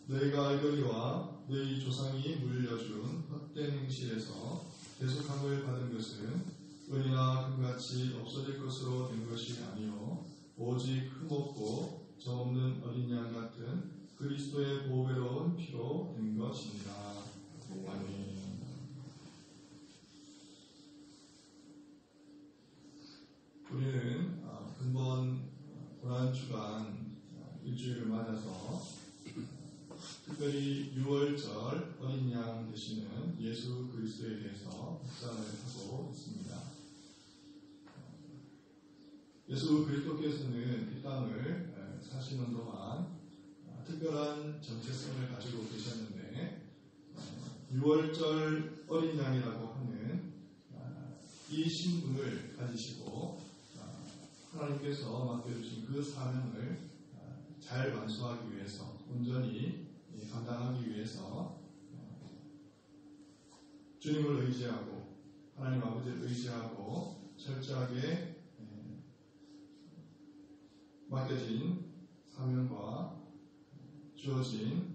너희가 알거니와 너희 조상이 물려준 헛된 행실에서 대속함을 받은 것은 은이나 금같이 없어질 것으로 된 것이 아니요 오직 흠없고 점없는 어린 양 같은 그리스도의 보배로운 피로 된 것입니다. 아멘. 우리는 근본 고난주간 일주일을 맞아서 특별히 6월절 어린 양 되시는 예수 그리스도에 대해서 묵상을 하고 있습니다. 예수 그리스도께서는 이 땅을 사시는 동안 특별한 정체성을 가지고 계셨는데 6월절 어린 양이라고 하는 이 신분을 가지시고 하나님께서 맡겨주신 그 사명을 잘 완수하기 위해서 온전히 감당하기 위해서 주님을 의지하고 하나님 아버지를 의지하고 철저하게 맡겨진 사명과 주어진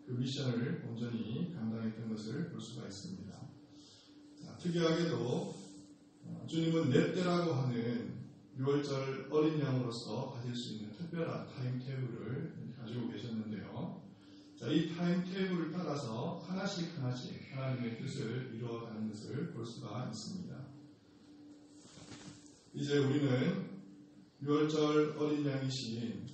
그 미션을 온전히 감당했던 것을 볼 수가 있습니다. 특이하게도 주님은 내 때라고 하는 6월절 어린 양으로서 가질 수 있는 특별한 타임테이블을 가지고 계셨는데요. 이 타임테이블을 따라서 하나씩 하나님의 뜻을 이루어가는 것을 볼 수가 있습니다. 이제 우리는 6월절 어린 양이신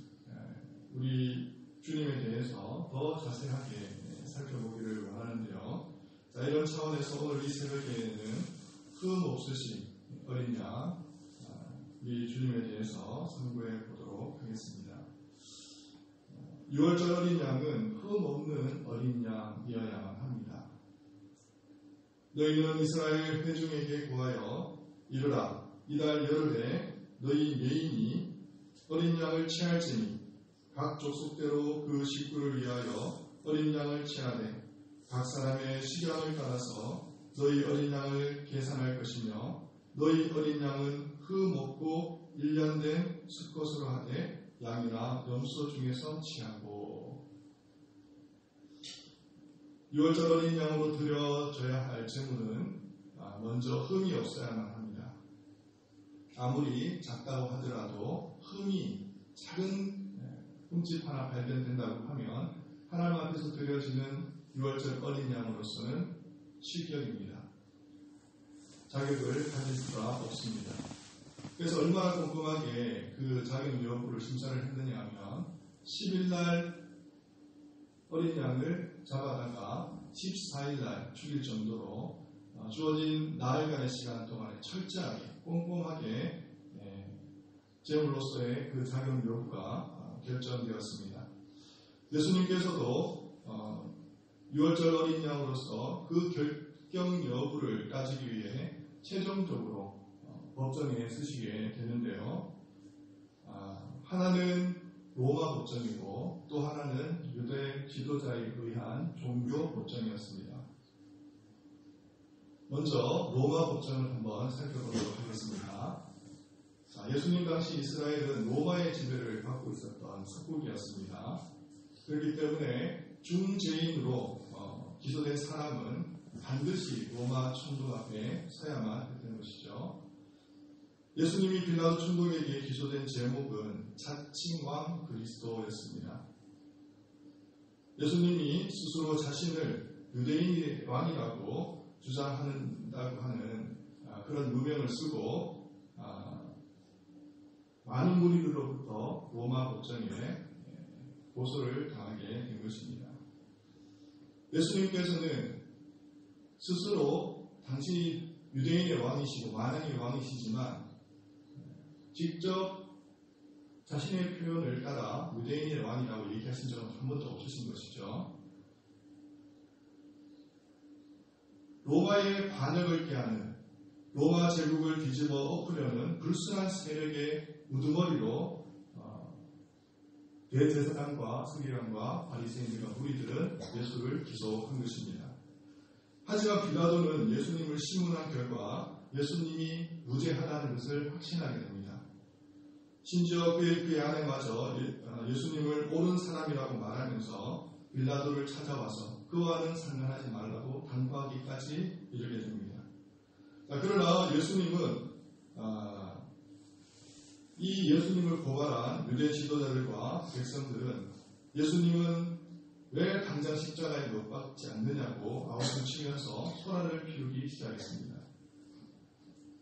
우리 주님에 대해서 더 자세하게 살펴보기를 원하는데요. 이런 차원에서 오늘 이 새벽에는 흠 없으신 어린 양, 우리 주님에 대해서 선고해 보도록 하겠습니다. 6월절 어린 양은 흠 없는 어린 양이어야만 합니다. 너희는 이스라엘 회중에게 구하여 이르라. 이달 열흘에 너희 메인이 어린 양을 취할지니 각 족속대로 그 식구를 위하여 어린 양을 취하되 각 사람의 식양을 따라서 너희 어린 양을 계산할 것이며 너희 어린 양은 흠 없고 1년 된 수컷으로 하되 양이나 염소 중에서 취하고 6월절 어린 양으로 드려져야 할 제물은 먼저 흠이 없어야만 합니다. 아무리 작다고 하더라도 흠이 작은 흠집 하나 발견된다고 하면 하나님 앞에서 드려지는 6월절 어린 양으로서는 실격입니다. 자격을 가질 수가 없습니다. 그래서 얼마나 꼼꼼하게 그 자격 여부를 심사를 했느냐 하면 10일날 어린 양을 잡아다가 14일날 죽일 정도로 주어진 나흘간의 시간 동안에 철저하게 꼼꼼하게 제물로서의 그 자격 여부가 결정되었습니다. 예수님께서도 6월절 어린 양으로서 그 결경 여부를 따지기 위해 최종적으로 법정에 쓰시게 되는데요. 하나는 로마 법정이고 또 하나는 유대 지도자에 의한 종교 법정이었습니다. 먼저 로마 법정을 한번 살펴보도록 하겠습니다. 예수님 당시 이스라엘은 로마의 지배를 받고 있었던 석국이었습니다. 그렇기 때문에 중죄인으로 기소된 사람은 반드시 로마 총독 앞에 서야만 했던 것이죠. 예수님이 빌라도 총독에게 기소된 제목은 자칭왕 그리스도였습니다. 예수님이 스스로 자신을 유대인의 왕이라고 주장한다고 하는 그런 무명을 쓰고 많은 무리들로부터 로마 법정에 고소를 당하게 된 것입니다. 예수님께서는 스스로 당시 유대인의 왕이시고 만왕의 왕이시지만 직접 자신의 표현을 따라 유대인의 왕이라고 얘기하신 적은 한 번도 없으신 것이죠. 로마의 반역을 깨하는 로마 제국을 뒤집어 엎으려는 불순한 세력의 우두머리로 대제사장과 서기관과 바리새인들과 무리들은 예수를 기소한 것입니다. 하지만 빌라도는 예수님을 심문한 결과 예수님이 무죄하다는 것을 확신하게 됩니다. 심지어 그의 아내마저 예수님을 자신을 옳은 사람이라고 말하면서 빌라도를 찾아와서 그와는 상관하지 말라고 당부하기까지 이르게 됩니다. 그러나 예수님은 이 예수님을 고발한 유대 지도자들과 백성들은 예수님은 왜 당장 십자가에 못 박지 않느냐고 아우성 치면서 소란을 피우기 시작했습니다.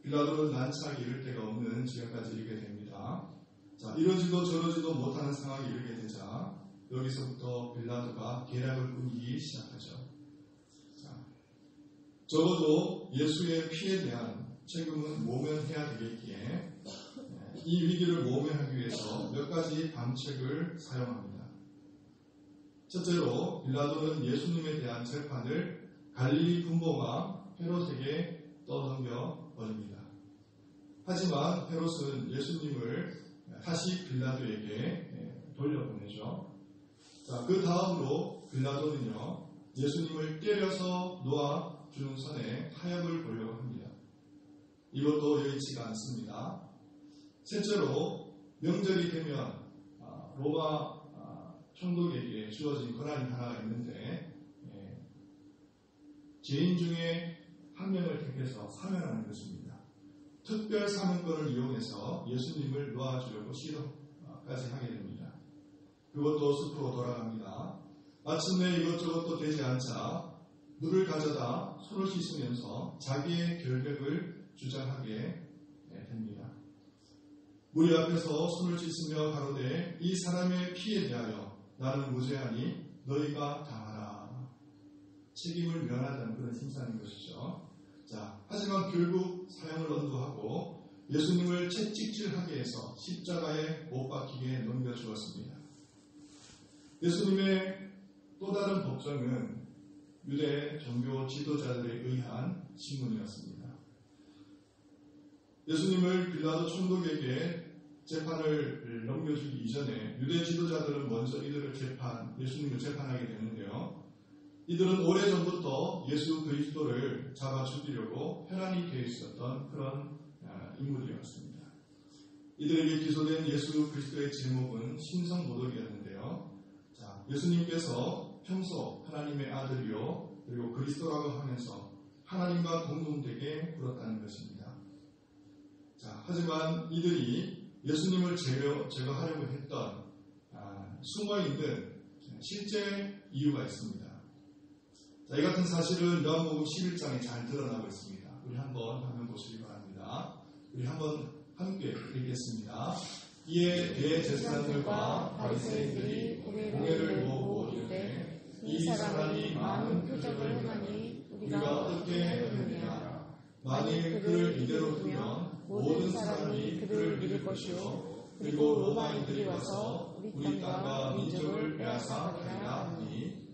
빌라도는 난처하기 이를 데가 없는 지경까지 이르게 됩니다. 이러지도 저러지도 못하는 상황이 이르게 되자 여기서부터 빌라도가 계략을 꾸미기 시작하죠. 적어도 예수의 피에 대한 책임은 모면해야 되겠기에 이 위기를 모면하기 위해서 몇 가지 방책을 사용합니다. 첫째로 빌라도는 예수님에 대한 재판을 갈릴리 분봉왕 헤롯에게 떠넘겨 버립니다. 하지만 헤롯은 예수님을 다시 빌라도에게 돌려보내죠. 그 다음으로 빌라도는요, 예수님을 때려서 놓아주는 선에 타협을 보려고 합니다. 이것도 여의치가 않습니다. 셋째로 명절이 되면 로마 총독에게 주어진 권한이 하나가 있는데 죄인 중에 한 명을 택해서 사면하는 것입니다. 특별 사면권을 이용해서 예수님을 놓아주려고 시도까지 하게 됩니다. 그것도 숲으로 돌아갑니다. 마침내 이것저것도 되지 않자 물을 가져다 손을 씻으면서 자기의 결백을 주장하게 됩니다. 우리 앞에서 손을 씻으며 가로되 이 사람의 피에 대하여 나는 무죄하니 너희가 당하라. 책임을 면하자는 그런 심산인 것이죠. 하지만 결국 사형을 언도하고 예수님을 채찍질하게 해서 십자가에 못 박히게 넘겨주었습니다. 예수님의 또 다른 법정은 유대 종교 지도자들에 의한 신문이었습니다. 예수님을 빌라도 총독에게 재판을 넘겨주기 이전에 유대 지도자들은 먼저 예수님을 재판하게 되는데요. 이들은 오래전부터 예수 그리스도를 잡아 죽이려고 혈안이 되어 있었던 그런 인물이었습니다. 이들에게 기소된 예수 그리스도의 제목은 신성모독이었는데요. 예수님께서 평소 하나님의 아들이요 그리고 그리스도라고 하면서 하나님과 동등되게 굴었다는 것입니다. 하지만 이들이 예수님을 제거하려고 했던 숨어있는 실제 이유가 있습니다. 이 같은 사실은 요한복음 11장에 잘 드러나고 있습니다. 우리 한번 화면 보시기 바랍니다. 우리 한번 함께 읽겠습니다. 이에 대제사장들과 바리새인들이 공회를 모으고 이르되 이 사람이 많은 표적을 행하니 우리가 어떻게 하느냐. 만일 그를 이대로 두면 모든 사람이 그를 믿을 것이요 그리고 로마인들이 와서 우리 땅과 민족을 빼앗아 가리라 하니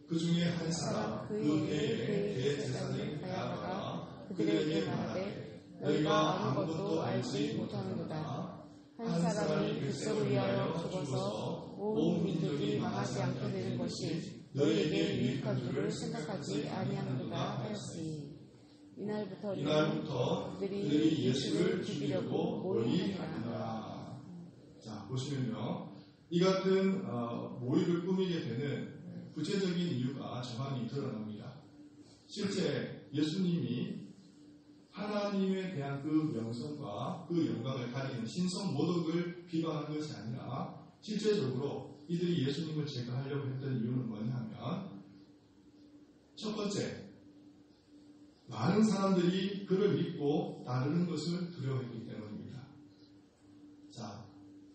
그 중에 한 사람 그 해에 대제사장인 가야바가 그들에게 말하되 너희가 아무것도 알지 못하는도다. 한 사람이 그리스도를 위하여 죽어서 온 민족이 망하지 않게 되는 것이 너희에게 유익한 줄을 생각하지 아니하는도다 하였으니 이날부터 그들이 예수를 죽이려고 모의하니라. 보시면요, 이 같은 모의를 꾸미게 되는 구체적인 이유가 정확히 드러납니다. 실제 예수님이 하나님에 대한 그 명성과 그 영광을 가리는 신성 모독을 비방한 것이 아니라 실제적으로 이들이 예수님을 제거하려고 했던 이유는 뭐냐면 첫 번째, 많은 사람들이 그를 믿고 따르는 것을 두려워했기 때문입니다.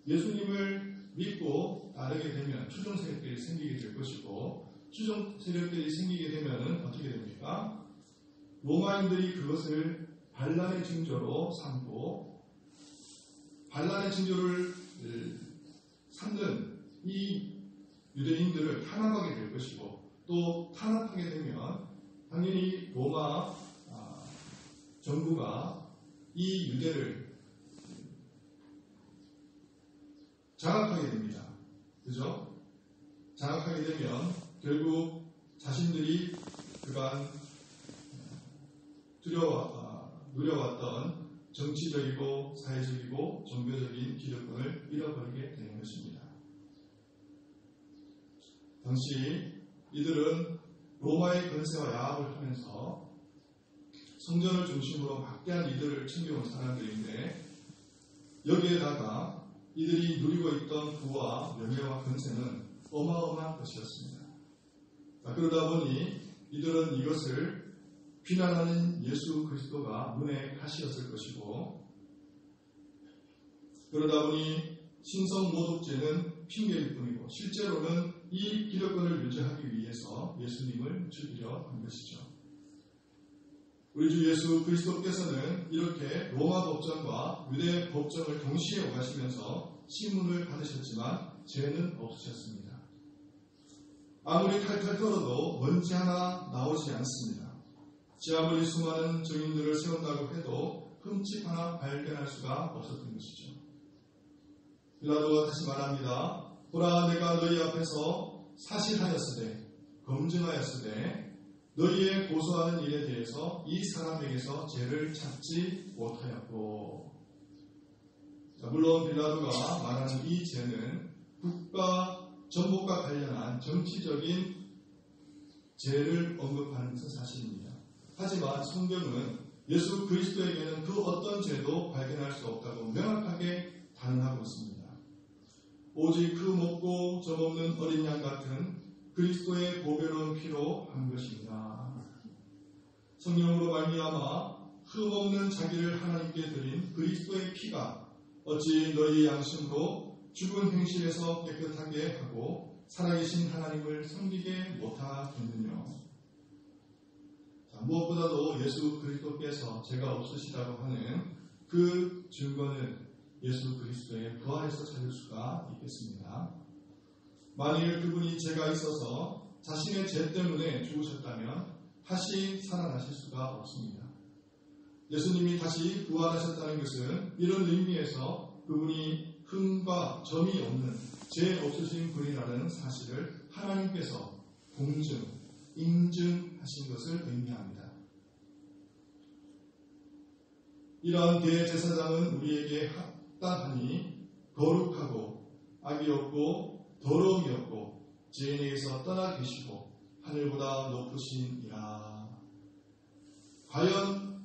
예수님을 믿고 따르게 되면 추종 세력들이 생기게 될 것이고 추종 세력들이 생기게 되면 어떻게 됩니까? 로마인들이 그것을 반란의 징조로 삼고 반란의 징조를 삼는 이 유대인들을 탄압하게 될 것이고 또 탄압하게 되면 당연히 로마 정부가 이 유대를 장악하게 됩니다. 그죠? 장악하게 되면 결국 자신들이 그간 누려왔던 정치적이고 사회적이고 종교적인 기득권을 잃어버리게 되는 것입니다. 당시 이들은 로마의 권세와 야합을 하면서 성전을 중심으로 막대한 이들을 챙겨온 사람들인데 여기에다가 이들이 누리고 있던 부와 명예와 권세는 어마어마한 것이었습니다. 그러다 보니 이들은 이것을 비난하는 예수 그리스도가 눈에 가시였을 것이고, 그러다 보니 신성 모독죄는 핑계일 뿐이고 실제로는 이 기득권을 유지하기 위해서 예수님을 죽이려 한 것이죠. 우리 주 예수 그리스도께서는 이렇게 로마 법정과 유대 법정을 동시에 오가시면서 신문을 받으셨지만 죄는 없으셨습니다. 아무리 탈탈 털어도 먼지 하나 나오지 않습니다. 지 아무리 수많은 증인들을 세운다고 해도 흠집 하나 발견할 수가 없었던 것이죠. 빌라도가 다시 말합니다. 보라, 내가 너희 앞에서 사실하였으되 검증하였으되 너희의 고소하는 일에 대해서 이 사람에게서 죄를 찾지 못하였고. 물론 빌라도가 말하는 이 죄는 국가 전복과 관련한 정치적인 죄를 언급하는 것은 사실입니다. 하지만 성경은 예수 그리스도에게는 그 어떤 죄도 발견할 수 없다고 명확하게 단언하고 있습니다. 오직 그 먹고 젖없는 어린 양 같은 그리스도의 보배로운 피로 한 것입니다. 성령으로 말미암아 흠없는 자기를 하나님께 드린 그리스도의 피가 어찌 너희 양심으로 죽은 행실에서 깨끗하게 하고 살아계신 하나님을 섬기게 못하겠느냐. 무엇보다도 예수 그리스도께서 죄가 없으시다고 하는 그 증거는 예수 그리스도의 부활에서 찾을 수가 있겠습니다. 만일 그분이 죄가 있어서 자신의 죄 때문에 죽으셨다면 다시 살아나실 수가 없습니다. 예수님이 다시 부활하셨다는 것은 이런 의미에서 그분이 흠과 점이 없는 죄 없으신 분이라는 사실을 하나님께서 공증, 인증하신 것을 의미합니다. 이러한 대제사장은 우리에게 합당하니 거룩하고 악이 없고 더러움이 없고 죄인에게서 떠나 계시고 하늘보다 높으신이라. 과연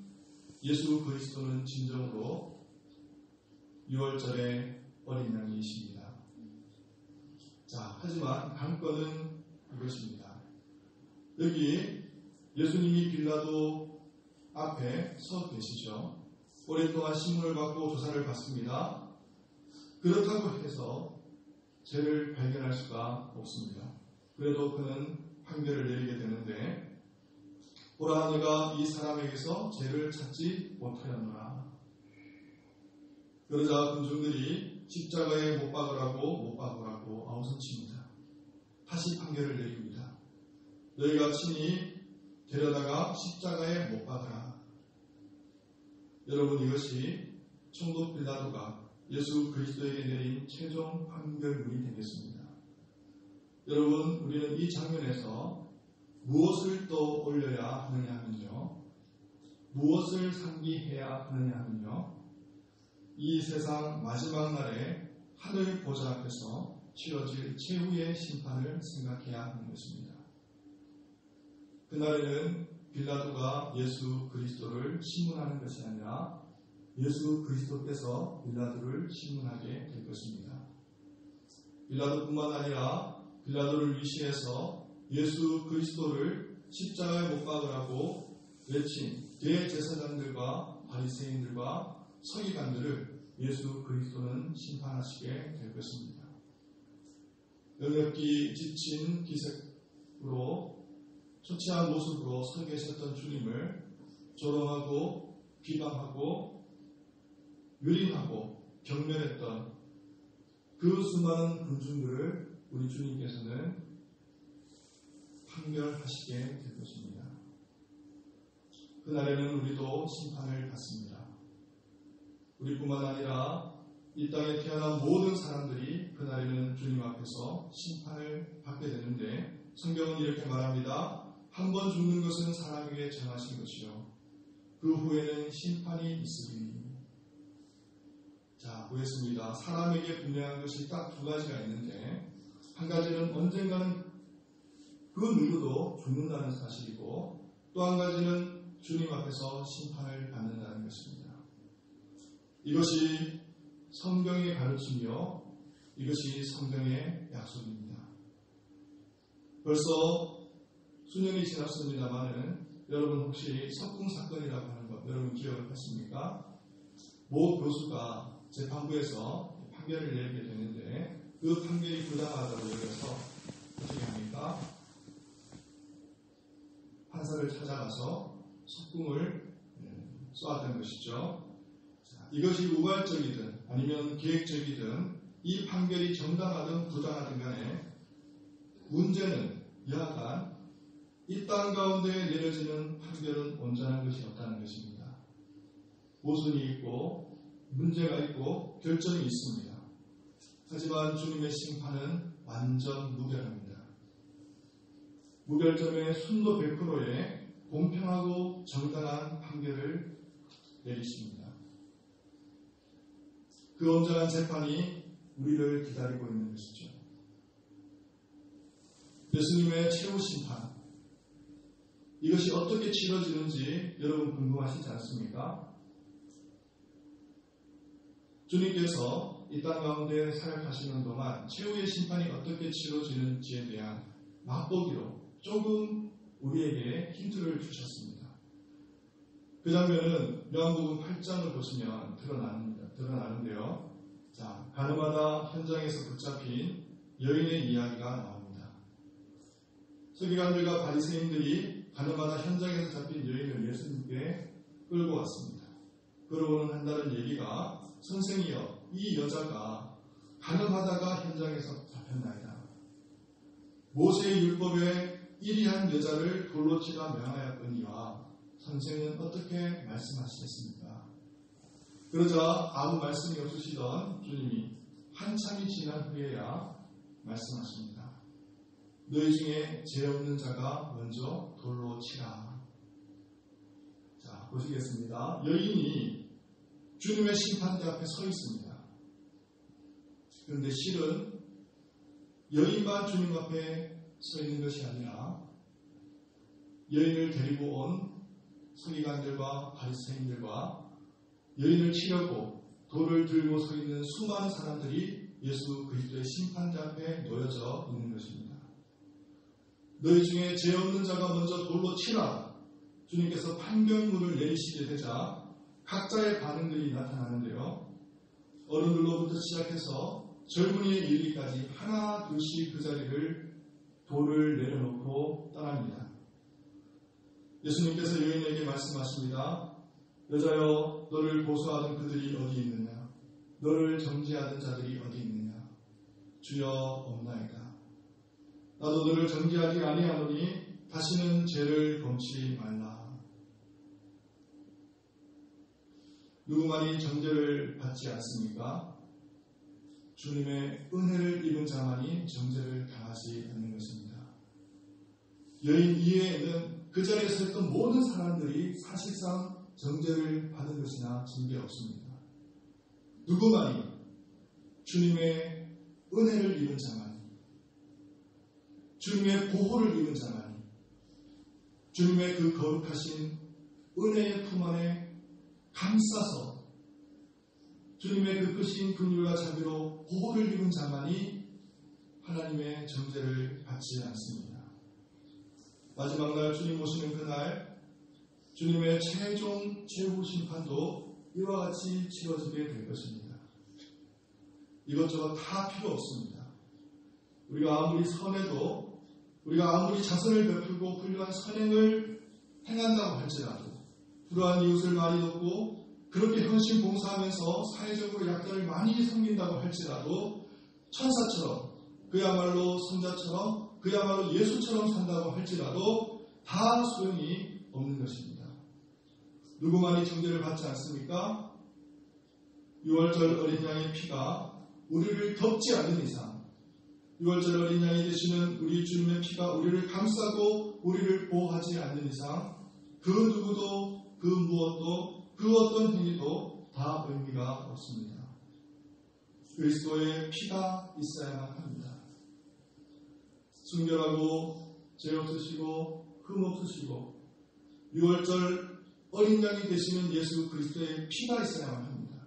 예수 그리스도는 진정으로 6월절의 어린 양이십니다. 자, 하지만 관건은 이것입니다. 여기 예수님이 빌라도 앞에 서 계시죠. 오랫동안 신문을 받고 조사를 받습니다. 그렇다고 해서 죄를 발견할 수가 없습니다. 그래도 그는 판결을 내리게 되는데, 보라, 내가 이 사람에게서 죄를 찾지 못하였노라. 그러자 군중들이 십자가에 못 박으라고 아우성칩니다. 다시 판결을 내립니다. 너희가 친히 데려다가 십자가에 못 박아라. 여러분, 이것이 총독 빌라도가 예수 그리스도에게 내린 최종 판결문이 되겠습니다. 여러분, 우리는 이 장면에서 무엇을 떠올려야 하느냐 하면요, 무엇을 상기해야 하느냐 하면요, 이 세상 마지막 날에 하늘 보좌 앞에서 치러질 최후의 심판을 생각해야 하는 것입니다. 그날에는 빌라도가 예수 그리스도를 신문하는 것이 아니라 예수 그리스도께서 빌라도를 신문하게 될 것입니다. 빌라도뿐만 아니라 빌라도를 위시해서 예수 그리스도를 십자가에 못 박으라고 외친 대제사장들과 바리새인들과 서기관들을 예수 그리스도는 심판하시게 될 것입니다. 영역기 지친 기색으로 초췌한 모습으로 서 계셨던 주님을 조롱하고 비방하고 유린하고 경멸했던 그 수많은 군중들을 우리 주님께서는 판결하시게 될 것입니다. 그날에는 우리도 심판을 받습니다. 우리뿐만 아니라 이 땅에 태어난 모든 사람들이 그날에는 주님 앞에서 심판을 받게 되는데, 성경은 이렇게 말합니다. 한 번 죽는 것은 사람에게 정하신 것이요 그 후에는 심판이 있으리니. 자, 보겠습니다. 사람에게 분명한 것이 딱 두 가지가 있는데, 한 가지는 언젠가는 그 누구도 죽는다는 사실이고, 또 한 가지는 주님 앞에서 심판을 받는다는 것입니다. 이것이 성경의 가르침이요, 이것이 성경의 약속입니다. 벌써 수년이 지났습니다마는 여러분 혹시 석궁 사건이라고 하는 것 여러분 기억을 하십니까? 모 교수가 재판부에서 판결을 내리게 되는데 그 판결이 부당하다고 여겨서 어떻게 합니까? 판사를 찾아가서 석궁을 쏘았던 것이죠. 자, 이것이 우발적이든 아니면 계획적이든 이 판결이 정당하든 부당하든 간에 문제는 여하간 이 땅 가운데 내려지는 판결은 온전한 것이 없다는 것입니다. 모순이 있고 문제가 있고 결점이 있습니다. 하지만 주님의 심판은 완전 무결합니다. 무결점의 순도 100%의 공평하고 정당한 판결을 내리십니다. 그 온전한 재판이 우리를 기다리고 있는 것이죠. 예수님의 최후 심판, 이것이 어떻게 치러지는지 여러분 궁금하시지 않습니까? 주님께서 이 땅 가운데 사역하시는 동안 최후의 심판이 어떻게 치러지는지에 대한 맛보기로 조금 우리에게 힌트를 주셨습니다. 그 장면은 요한복음 8장을 보시면 드러나는데요. 자, 가늠하다 현장에서 붙잡힌 여인의 이야기가 나옵니다. 서기관들과 바리새인들이 가늠하다 현장에서 잡힌 여인을 예수님께 끌고 왔습니다. 그러고는 한다는 얘기가, 선생이여, 이 여자가 가늠하다가 현장에서 잡혔나이다. 모세의 율법에 이리한 여자를 돌로 치라 명하였거니와 선생은 어떻게 말씀하시겠습니까? 그러자 아무 말씀이 없으시던 주님이 한참이 지난 후에야 말씀하십니다. 너희 중에 죄 없는 자가 먼저 돌로 치라. 자, 보시겠습니다. 여인이 주님의 심판대 앞에 서 있습니다. 그런데 실은 여인만 주님 앞에 서 있는 것이 아니라 여인을 데리고 온 서기관들과 바리새인들과 여인을 치려고 돌을 들고 서 있는 수많은 사람들이 예수 그리스도의 심판대 앞에 놓여져 있는 것입니다. 너희 중에 죄 없는 자가 먼저 돌로 치라. 주님께서 판결문을 내리시게 되자 각자의 반응들이 나타나는데요. 어른들로부터 시작해서 젊은이에 이르기까지 하나 둘씩 그 자리를 돌을 내려놓고 떠납니다. 예수님께서 여인에게 말씀하십니다. 여자여, 너를 고소하던 그들이 어디 있느냐? 너를 정죄하던 자들이 어디 있느냐? 주여, 없나이다. 나도 너를 정죄하지 아니하노니 다시는 죄를 범치 말라. 누구만이 정죄를 받지 않습니까? 주님의 은혜를 입은 자만이 정죄를 당하지 않는 것입니다. 여인 이외에는 그 자리에서 했던 모든 사람들이 사실상 정죄를 받은 것이나 징계 없습니다. 누구만이 주님의 은혜를 입은 자만이, 주님의 보호를 입은 자만이, 주님의 그 거룩하신 은혜의 품 안에 감싸서 주님의 그 크신 긍휼과 자비로 보호를 입은 자만이 하나님의 정죄를 받지 않습니다. 마지막 날 주님 오시는 그날 주님의 최종 최후 심판도 이와 같이 치러지게 될 것입니다. 이것저것 다 필요 없습니다. 우리가 아무리 선해도, 우리가 아무리 자선을 베풀고 훌륭한 선행을 행한다고 할지라도, 불우한 이웃을 많이 돕고 그렇게 헌신 봉사하면서 사회적으로 약자를 많이 섬긴다고 할지라도, 천사처럼, 그야말로 성자처럼, 그야말로 예수처럼 산다고 할지라도 다 소용이 없는 것입니다. 누구만이 정죄를 받지 않습니까? 6월절 어린 양의 피가 우리를 덮지 않는 이상, 6월절 어린 양이 되시는 우리 주님의 피가 우리를 감싸고 우리를 보호하지 않는 이상 그 누구도, 그 무엇도, 그 어떤 행위도 다 의미가 없습니다. 그리스도의 피가 있어야만 합니다. 순결하고 죄 없으시고 흠 없으시고 6월절 어린 양이 되시는 예수 그리스도의 피가 있어야만 합니다.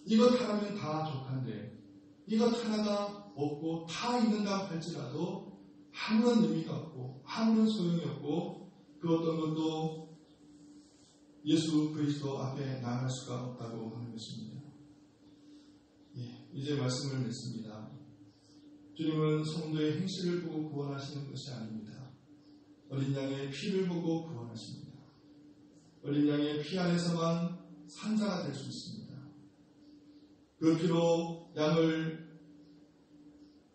이것 하나면 다 족한데 이것 하나가 없고 다 있는다 할지라도 아무런 의미가 없고 아무런 소용이 없고 그 어떤 것도 예수 그리스도 앞에 나아갈 수가 없다고 하는 것입니다. 이제 말씀을 맺습니다. 주님은 성도의 행실을 보고 구원하시는 것이 아닙니다. 어린 양의 피를 보고 구원하십니다. 어린 양의 피 안에서만 산자가 될 수 있습니다. 그 피로 양을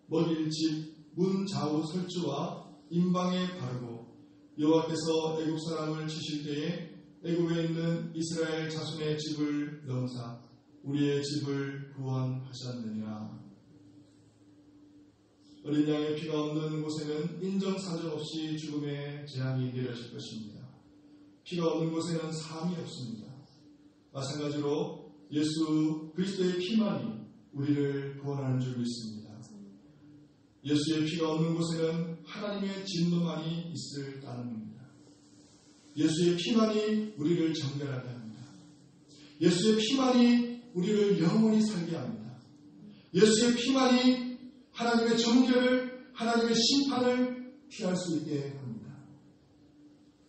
먹일 집 문 좌우 설주와 임방에 바르고 여호와께서 애굽 사람을 치실 때에 애굽에 있는 이스라엘 자손의 집을 넘사 우리의 집을 구원하셨느니라. 어린 양의 피가 없는 곳에는 인정사정 없이 죽음의 재앙이 내려질 것입니다. 피가 없는 곳에는 삶이 없습니다. 마찬가지로 예수 그리스도의 피만이 우리를 구원하는 줄 믿습니다. 예수의 피가 없는 곳에는 하나님의 진노만이 있을 따름입니다. 예수의 피만이 우리를 정결하게 합니다. 예수의 피만이 우리를 영원히 살게 합니다. 예수의 피만이 하나님의 정죄를, 하나님의 심판을 피할 수 있게 합니다.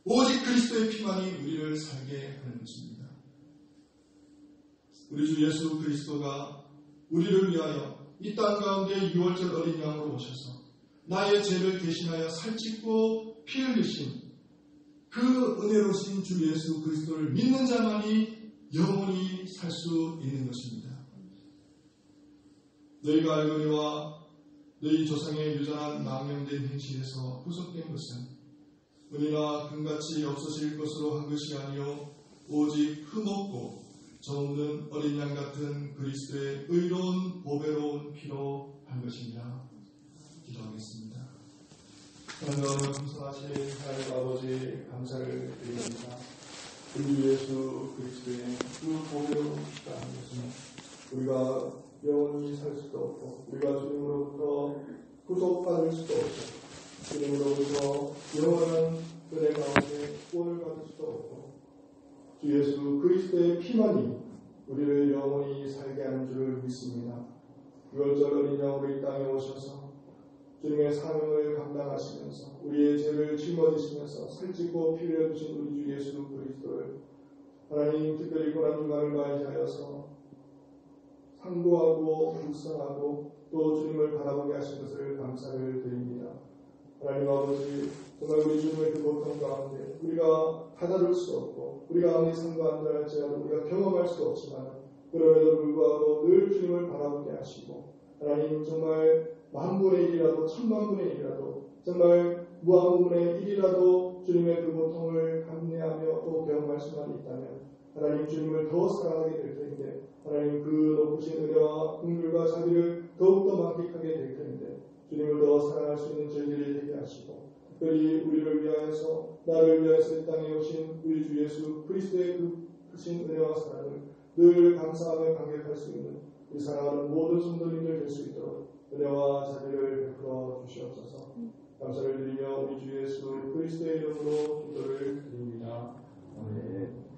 오직 그리스도의 피만이 우리를 살게 하는 것입니다. 우리 주 예수 그리스도가 우리를 위하여 이 땅 가운데 6월절 어린 양으로 오셔서 나의 죄를 대신하여 살찢고 피 흘리신 그 은혜로우신 주 예수 그리스도를 믿는 자만이 영원히 살 수 있는 것입니다. 너희가 알거니와 너희 조상의 유전한 망령된 행실에서 후속된 것은 은이나 금같이 없어질 것으로 한 것이 아니요 오직 흠없고 저없는 어린 양 같은 그리스도의 의로운 보배로운 피로 한 것이니라. 기도하겠습니다. 하나님 풍성하신 하나님 아버지 감사를 드립니다. 우리 예수 그리스도의 그 보배로운 피가 한 것은 우리가 영원히 살 수도 없고 우리가 주님으로부터 구속받을 수도 없고 주님으로부터 영원한 은혜 가운데 구원을 받을 수도 없고 주 예수 그리스도의 피만이 우리를 영원히 살게 하는 줄 믿습니다. 6월절 어린 양으로 이 땅에 오셔서 주님의 사명을 감당하시면서 우리의 죄를 짊어지시면서 살찌고 피 흘려주신 우리 주 예수 그리스도를 하나님 특별히 고난주간을 맞이하여서 상고하고 묵상하고 또 주님을 바라보게 하신 것을 감사를 드립니다. 하나님 아버지 정말 우리 주님의 그 고통 가운데 우리가 다다를 수 없고 우리가 아무리 상고한다 할지라도 우리가 경험할 수 없지만 그럼에도 불구하고 늘 주님을 바라보게 하시고 하나님 정말 만분의 일이라도 천만분의 일이라도 정말 무한분의 일이라도 주님의 그 고통을 감내하며 또 경험할 수만 있다면 하나님 주님을 더 사랑하게 될 텐데 하나님 그 높으신 은혜와 긍휼과 자비를 더욱더 만끽하게 될 텐데 주님을 더 사랑할 수 있는 저희들이 되게 하시고 특별히 우리를 위하여서 나를 위하여서 이 땅에 오신 우리 주 예수 그리스도의 그 크신 은혜와 사랑을 늘 감사하며 감격할 수 있는 우리 사랑하는 모든 성도님들 될 수 있도록 은혜와 자비를 베풀어 주시옵소서. 감사를 드리며 우리 주 예수 그리스도의 이름으로 기도를 드립니다. 아멘.